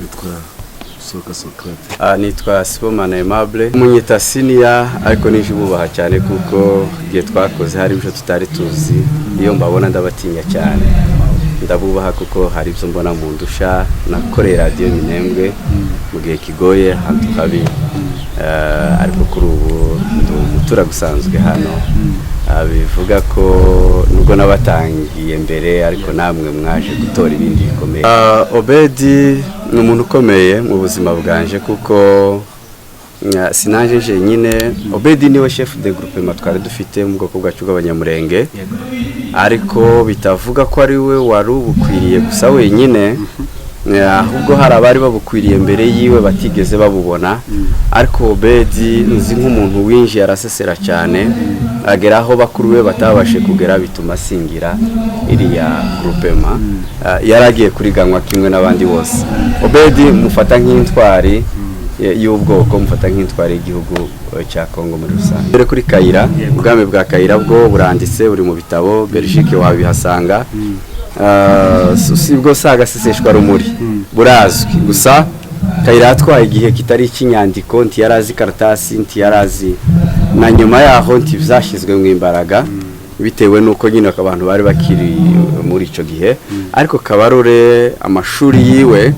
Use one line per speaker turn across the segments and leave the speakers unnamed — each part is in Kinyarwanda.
Nitwa Soka Socrate.
Nitwa Sibomana Aimable, umunyita senior ariko nije bubaha cyane kuko giye twakoze hari ibyo tutari tuzi, iyo mbabona ndabatinya cyane, ndabubaha kuko hari ibyo mbona mu ndusha, nakoreye radio Minembwe mu gihe kigoye hantu habi, ariko kuri ubu umutura gusanzwe hano, bivuga ko nubwo nabatangiye mbere ariko namwe mwaje gutora ibindi bikomeye. Obedi ni umuntu ukomeye mu buzima bwanje kuko sinanje nyine. Obedi niwe chef de groupement twari dufite mu bwoko bwacu bw'abanyamurenge, ariko bitavuga ko ari we wari ubukwiriye gusa wenyine, ahubwo hari abari babukwiriye mbere yiwe batigeze babubona. Ariko Obedi nzi nk'umuntu winjiye arasesera cyane, agera aho bakuru be batabashe kugera, bituma asingira iriya groupement. Yaragiye kuriganwa kimwe n'abandi bose. Obedi mufata nk'intwari y'ubwoko, mufata nk'intwari y'igihugu cya Kongo muri rusange. Mbere kuri Kayira, ubwami bwa Kayira bwo buranditse, buri mu bitabo, Belgique wabihasanga. Sibwo sagaseseshwa rumuri burazwi, gusa Kayira atwaye igihe kitari ikinyandiko, ntiyarazi karatasi, ntiyarazi na nyuma yaho ntivyashizwe mu imbaraga bitewe nuko nyine abantu bari bakiri muri ico gihe. Ariko Kabarore amashuri yiwe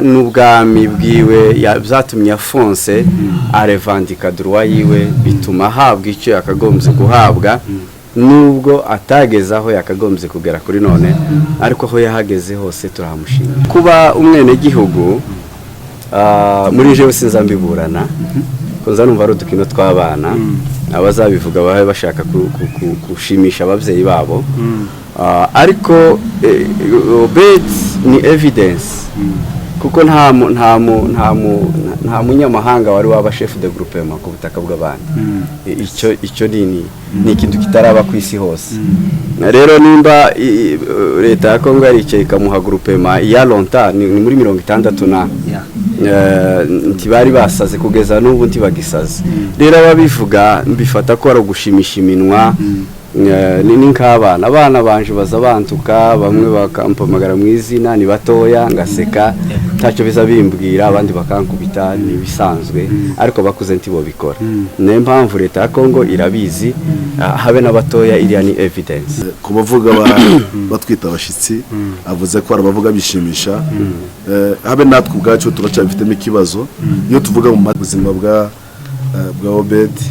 n'ubwami bwiwe byatumye afonse arevandika droit yiwe, bituma habwa icyo yakagombye guhabwa, nubwo atagezaho yakagombye kugera kuri none, ariko aho yahageze hose turahamushimira. Kuba umwene gihugu muri jewe sinzambiburana, koza numva ari udukino tw'abana, abazabivuga bahe bashaka kushimisha abavyeyi babo, ariko Obedi ni evidence kuko nta munyamahanga wari waba chef de groupement ku butaka bw'abandi. Icyo ni ikintu kitaraba ku isi hose. Rero nimba leta ya Kongo yaricaye ikamuha groupement ya longtemps, ni muri 60 na ntibari basaze kugeza n'ubu ntibagisaze. Rero ababivuga mbifata ko ari ugushimisha iminwa, ni nk'abana. Abana banje baza bantuka, bamwe bakampamagara mu izina, ni batoya ngaseka, ntacyo biza bimbwira, abandi bakankubita, ni bisanzwe, ariko bakuze ntibo bikora. Niyo mpamvu leta ya Kongo irabizi, habe n'abatoya, iriya ni evidence.
Ku bavuga batwita abashitsi, avuze ko arabavuga bishimisha, habe natwe ubwacu turacyabifitemo ikibazo. Iyo tuvuga mu buzima bwa Obedi,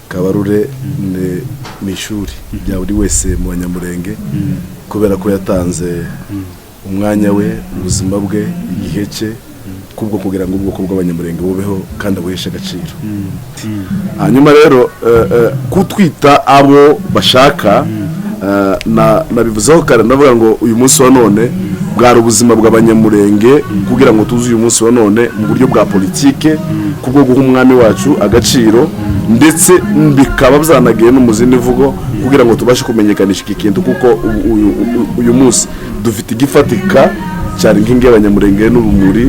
Kabarore ni ishuri rya buri wese mu banyamurenge, kubera ko yatanze umwanya we, ubuzima bwe, igihe cye, kubwo kugira ngo ubwoko bw'abanyamurenge bubeho kandi abuheshe agaciro. Hanyuma rero kutwita abo bashaka, nabivuzeho kare, ndavuga ngo uyu munsi wa none bwari ubuzima bw'abanyamurenge, kugira ngo tuzi uyu munsi wa none mu buryo bwa politike, kubwo guha umwami wacu agaciro, ndetse bikaba byanagiye no mu zindi mvugo kugira ngo tubashe kumenyekanisha iki kintu, kuko uyu munsi dufite igifatika cyane nk'ingi y'abanyamurenge n'urumuri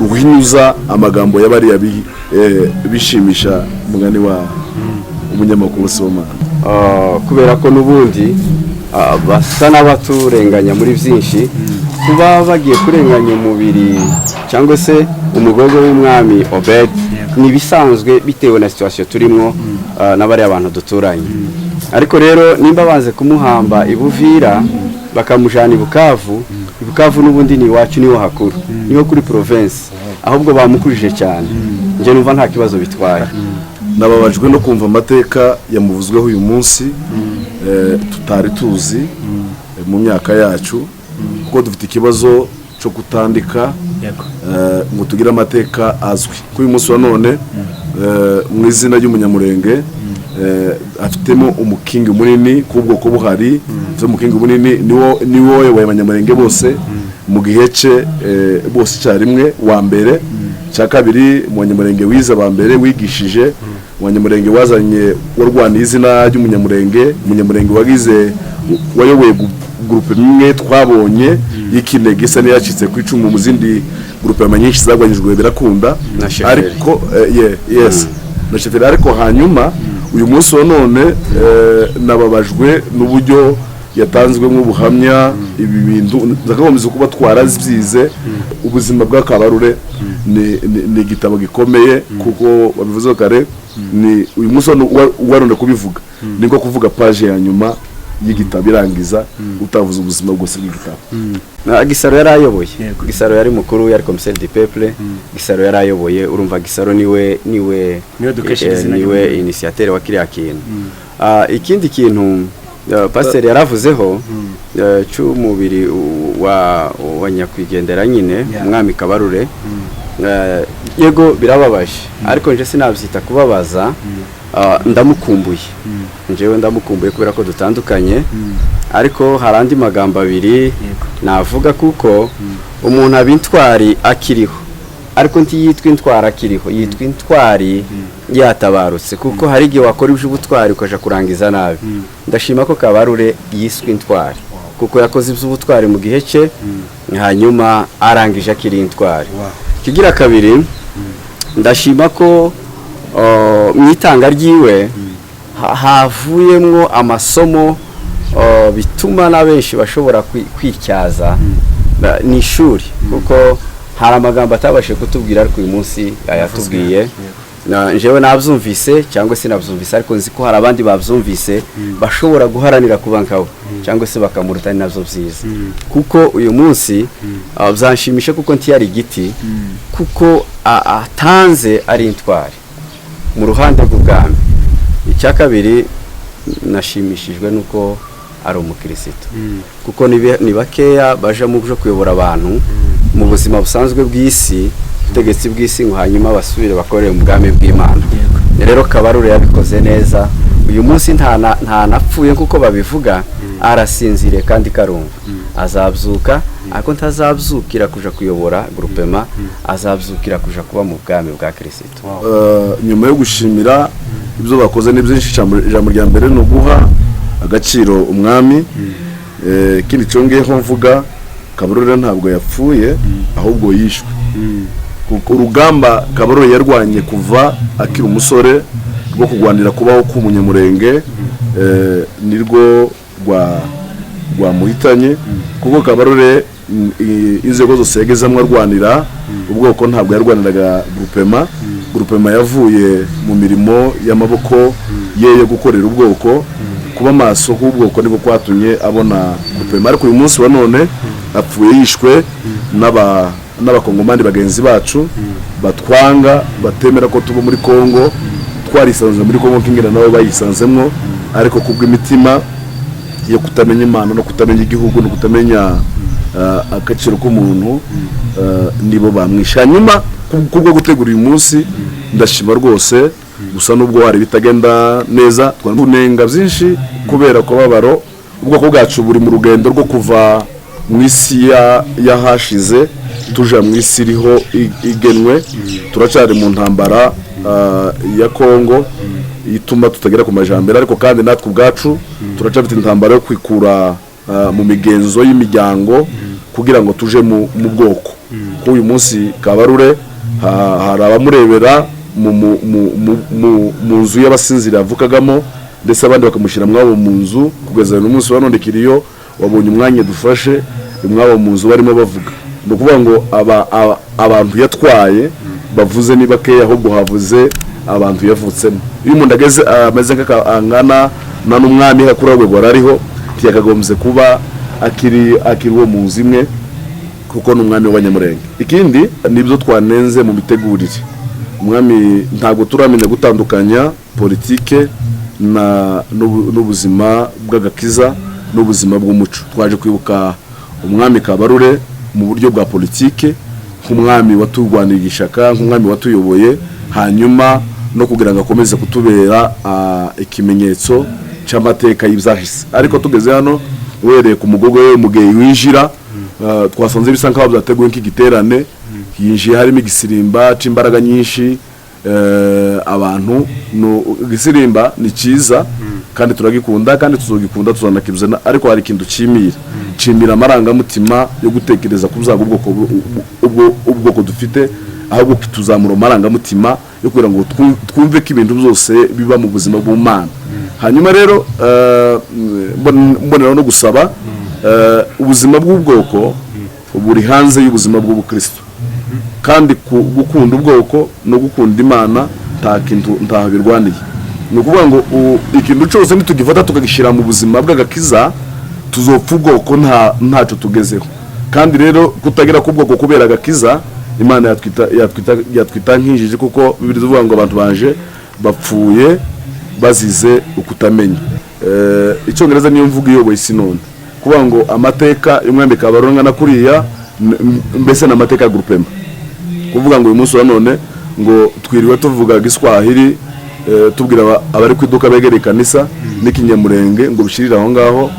ruhinyuza amagambo y'abariya bishimisha mugani wa umunyamakuru Sibomana.
Kubera ko n'ubundi basa n'abaturenganya muri byinshi, kuba bagiye kurenganya umubiri cyangwa se umugogo w'umwami Obedi nibisanzwe bitewe na situation turimo n'abari abantu duturanye. Ariko rero nimba banze kumuhamba ibuvira bakamujana ibukavu n'ubundi ni wacu, niho hakuru, niho kuri province, ahubwo bamukurije cyane. Nje numva nta kibazo bitwara.
Nababajwe no kumva amateka yamuvuzweho uyu munsi, tutari tuzi mu myaka yacu, kuko dufite ikibazo cyo kutandika ngo tugire amateka azwi. Kuri uyu munsi wa none mu izina ry'umunyamurenge afitemo umukingi munini, kubwoko buhari, umukingi munini niwo wayoboye abanyamurenge bose mu gihe cye, bose icyarimwe. Wa mbere, cya kabiri, umunyamurenge wize aba mbere, wigishije, umunyamurenge wazanye warwaniye izina ry'umunyamurenge, umunyamurenge wagize wayoboye groupe imwe twabonye y'ikinege isa n'iyacitse ku icumu mu zindi groupe nyinshi zagwanyijwe birakunda, ariko yes na chefera. Ariko hanyuma uyu munsi wa none nababajwe n'uburyo yatanzwe nk'ubuhamya ibi bintu zakagombye kuba twarazibyize ubuzima bwa Kabarure ni igitabo gikomeye kuko babivuze kare ni uyu munsi waronde kubivuga niko kuvuga page ya nyuma y'igitabo irangiza utavuze ubuzima bwose bw'igitabo.
Gisaro yarayoboye, Gisaro yari mukuru yari commissaire du peuple, Gisaro yarayoboye, urumva Gisaro niwe initiateur wa kiriya kintu. Ikindi kintu pasteur yaravuzeho cy'umubiri wa nyakwigendera nyine umwami Kabarure, yego birababaje ariko nje sinabyita kubabaza, ndamukumbuye njewe ndamukumbuye kubera ko dutandukanye, ariko hari andi magambo abiri navuga kuko umuntu abintwari akiriho ariko ntiyitwa intwari akiriho, yitwa intwari yatabarutse kuko hari igihe wakora iby'ubutwari ukaja kurangiza nabi. Ndashima ko Kabarure yiswe intwari kuko yakoze iby'ubutwari mu gihe cye hanyuma arangije akiri intwari. Kigira kabiri ndashima ko mwitanga ryiwe havuyemwo amasomo bituma nabenshi bashobora kwityaza ni ishuri kuko hari amagambo atabashe kutubwira ariko uyu munsi yatubwiye. Njewe nabyumvise cyangwa se nabyumvise ariko nzi ko hari abandi babyumvise bashobora guharanira kuba nkawe cyangwa se bakamuruta navyo byiza kuko uyu munsi byanshimisha kuko ntiyari igiti kuko atanze ari intwari mu ruhande rw'ubwami. Icya kabiri nashimishijwe nuko ari umukristo kuko ni bakeya baje mu byo kuyobora abantu mu buzima busanzwe bw'isi ubutegetsi bw'isi ngo hanyuma basubire bakorere mu bwami bw'Imana. Rero Kabarure yabikoze neza uyu munsi nta napfuye kuko babivuga, arasinzire kandi karumva azabyuka ariko ntazabyukira kuja kuyobora groupement, azabyukira kuja kuba mu bwami bwa Kristo.
Nyuma yo gushimira ibyo bakoze ni byinshi, ijambo rya mbere no guha agaciro umwami. Kindi cyongeyeho mvuga Kabarure ntabwo yapfuye ahubwo yishwe. Urugamba Kabarure yarwanye kuva akiri umusore rwo kugwanira kubaho k'umunyamurenge nirwo rwamuhitanye kuko Kabarure inzego zose yagezamwe arwanira ubwoko ntabwo yarwaniraga groupement yavuye mu mirimo y'amaboko ye yo gukorera ubwoko, kuba maso h'ubwoko niko kwatumye abona groupement. Ariko uyu munsi wa none apfuye yishwe n'abakongomani bagenzi bacu batwanga batemera ko tuba muri Kongo, twarisanze muri Kongo kingena nabo bayisanzemwo, ariko kubw'imitima yo kutamenya Imana no kutamenya igihugu no kutamenya agaciro k'umuntu nibo bamwisha. Nyuma kubwo gutegura uyu munsi ndashima rwose, gusa nubwo hari bitagenda neza twanunenga byinshi kubera ko babaro ubwoko bwacu buri mu rugendo rwo kuva mu isi yahashize tuja mu isi iriho igenwe. Turacari mu ntambara ya Kongo ituma tutagera ku majambere, ariko kandi natwe ubwacu turacafite intambara yo kwikura mu migenzo y'imiryango kugira ngo tuje mu bwoko. Ko uyu munsi Kabarure hari abamurebera mu nzu y'abasinzira yavukagamo ndetse abandi bakamushyira mwabo mu nzu kugeza uyu munsi wanondekiriyo wabonye umwanya dufashe mwabo mu nzu barimo bavuga. Ni ukuvuga ngo abantu yatwaye bavuze ni bakeya ahubwo havuze abantu yavutsemo. Iyo umuntu ageze ameze nk'angana na n'umwami hakura rwego arariho tiyakagombye kuba akiri uwo mu nzu imwe kuko n'umwami w'abanyamurenge. Ikindi nibyo twanenze mu mitegurire, umwami ntabwo turamenya gutandukanya politike n'ubuzima bw'agakiza n'ubuzima bw'umuco. Twaje kwibuka umwami Kabarure mu buryo bwa politike nk'umwami waturwanira ishaka, nk'umwami watuyoboye, hanyuma no kugira ngo akomeze kutubera ikimenyetso cy'amateka y'ibyahise. Ariko tugeze hano wereye ku mugogo we mugeyi winjira, twasanze bisa nkaho byateguwe nk'igiterane, yinjiye harimo igisirimba c'imbaraga nyinshi. Abantu igisirimba ni cyiza kandi turagikunda kandi tuzogikunda tuzanakibuzana, ariko hari ikintu cimira amarangamutima yo gutekereza kuzaga ubwoko dufite, ahubwo tuzamura amarangamutima yo kugira ngo twumve ko ibintu byose biba mu buzima bw'Imana hanyuma rero mbonera no gusaba ubuzima bw'ubwoko buri hanze y'ubuzima bw'ubukristo, kandi gukunda ubwoko no gukunda Imana ntaho birwaniye. Ni ukuvuga ngo ikintu cyose nitugifata tukagishyira mu buzima bw'agakiza tuzopfa ubwoko ntacyo tugezeho. Kandi rero kutagira ku bwoko kubera agakiza Imana yatwita nk'injiji, kuko Bibiliya ivuga ngo abantu banje bapfuye bazize ukutamenya. Icyongereza niyo mvuga iyoboye isi none, kuvuga ngo amateka y'umwami Kabarore na kuriya mbese n'amateka ya groupement, kuvuga ngo uyu munsi wa none ngo twiriwe tuvuga Giswahili tubwira abari ku iduka begereye kanisa n'ikinyamurenge ngo bishirira aho ngaho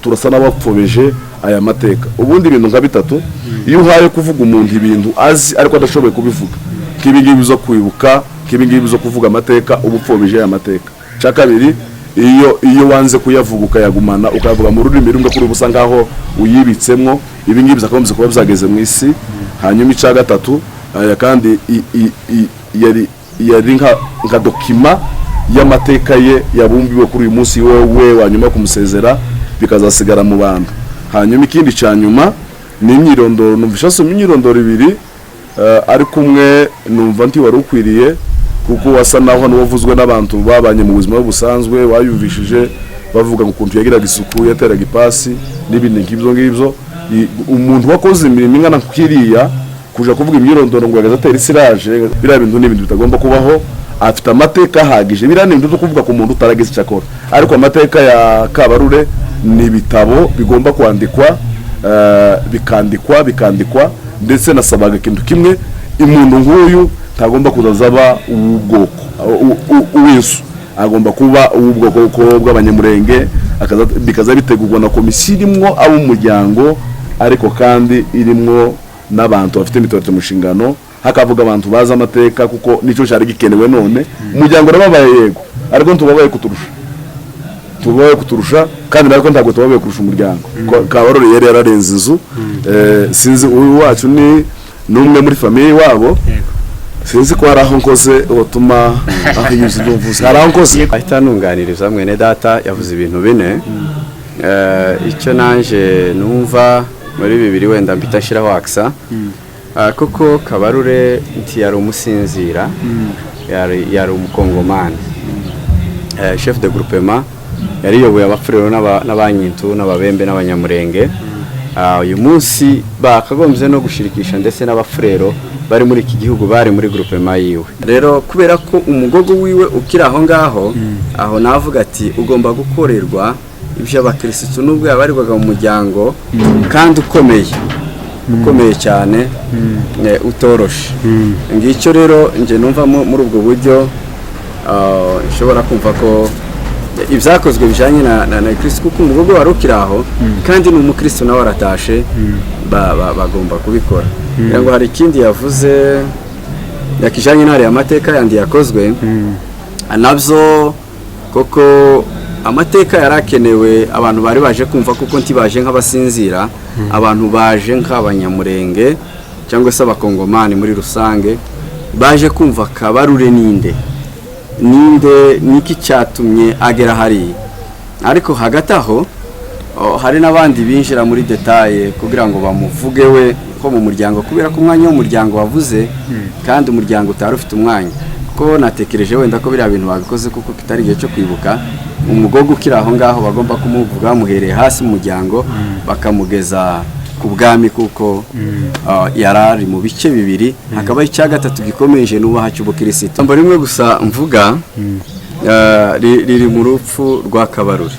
turasa n'abapfobeje aya mateka. Ubundi ibintu nka bitatu iyo uhaye kuvuga umuntu ibintu azi ariko adashoboye kubivuga, kibingibi bizo kwibuka, kibingibi bizo kuvuga amateka, ubupfobeje aya mateka. Cya kabiri, iyo wanze kuyavuga ukayagumana ukavuga mu rurimi rumwe kuri ubusa ngaho uyibitsemwo, ibingibi bizakomeza kuba byageze mu isi. Hanyuma icya gatatu, kandi yari nka dokima y'amateka ye yabumbiwe kuri uyu munsi we wanyuma kumusezera bikazasigara mu bantu. Hanyuma ikindi cya nyuma ni imyirondoro. Numvisha so imyirondoro ibiri ariko umwe numva nti wari ukwiriye, kuko wasa naho hano wavuzwe n'abantu babanye mu buzima busanzwe, wayumvishije bavuga ngo ukuntu yagiraga isuku, yateraga ipasi n'ibindi ngibyo. Umuntu wakoze imirimo ingana nk'iriya kuja kuvuga imyirondoro ngo yagatera isiraje, biriya bintu n'ibintu bitagomba kubaho. Afite amateka ahagije, biriya ni ibintu byo kuvuga ku muntu utaragize icyo akora. Ariko amateka ya Kabarure ni ibitabo bigomba kwandikwa, bikandikwa ndetse nasabaga ikintu kimwe, umuntu nk'uyu ntagomba kuzazaba uw'ubwoko uw'Yesu, agomba kuba uw'ubwoko bw'abanyamurenge, bikaza bitegurwa na komisiyo irimwo ab'umuryango, ariko kandi irimwo n'abantu bafite imitwe mu nshingano, hakavuga abantu baza amateka, kuko nicyo cyari gikenewe. None umuryango urababaye yego, ariko tubabaye kuturusha, kandi nariko ntabwo tubabaye kurusha umuryango. Kabarore yari yararenze inzu, sinzi uyu wacu ni numwe muri famiye wabo, sinzi ko hari aho nkoze utuma ahinyuza n'uvuze, hari aho nkoze
ahita nunganiriza mwene data yavuze ibintu bine. Icyo nanje numva muri bibiri wenda mpita shiraho aksa, kuko Kabarure nti yari umusinzira, yari umukongomani, chef de groupement, yari yoboye abafurero n'abanyintu n'ababembe n'abanyamurenge. Uyu munsi bakagombye no gushirikisha ndetse n'abafurero bari muri iki gihugu bari muri groupement yiwe. Rero kubera ko umugogo wiwe ukiri aho ngaho, aho navuga ati ugomba gukorerwa ibyo abakristo nubwo yabarirwaga mu muryango kandi ukomeye cyane, utoroshe. Ngicyo rero nje numvamo muri ubwo buryo nshobora kumva ko ibyakozwe bijanye na Kristo, kuko umugogo wari ukiri aho kandi n'umukristo nawe aratashe, bagomba kubikora. Kugira ngo hari ikindi yavuze yakijanye n'ari amateka yandi yakozwe, nabyo koko amateka yarakenewe. Abantu bari baje kumva, kuko ntibaje nk'abasinzira, abantu baje nk'abanyamurenge cyangwa se abakongomani muri rusange, baje kumva Kabarure ninde niki cyatumye agera hari. Ariko hagati aho hari n'abandi binjira muri detaye kugira ngo bamuvuge we ko mu muryango, kubera ko umwanya w'umuryango wavuze kandi umuryango utari ufite umwanya. Ko natekereje wenda ko biriya bintu babikoze kuko kitari igihe cyo kwibuka umugogo ukiri aho ngaho, bagomba kumuvuga muhereye hasi mu muryango bakamugeza ku bwami, kuko yarari mu bice bibiri, hakaba icya gatatu gikomeje n'ubaha cy'ubukristo. Ijambo rimwe gusa mvuga riri mu rupfu rwa Kabarure,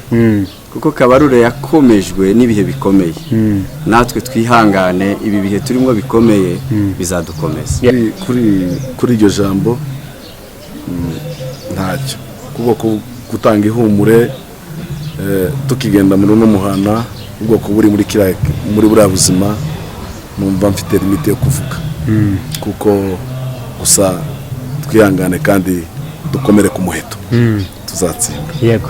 kuko Kabarure yakomejwe n'ibihe bikomeye. Natwe twihangane, ibi bihe turimo bikomeye bizadukomeza.
Kuri iryo jambo ntacyo, kuko gutanga ihumure tukigenda muri uno muhana, ubwoko buri muri buriya buzima, numva mfite limite yo kuvuga, kuko gusa twihangane kandi dukomere ku muheto, tuzatsinda. Yego.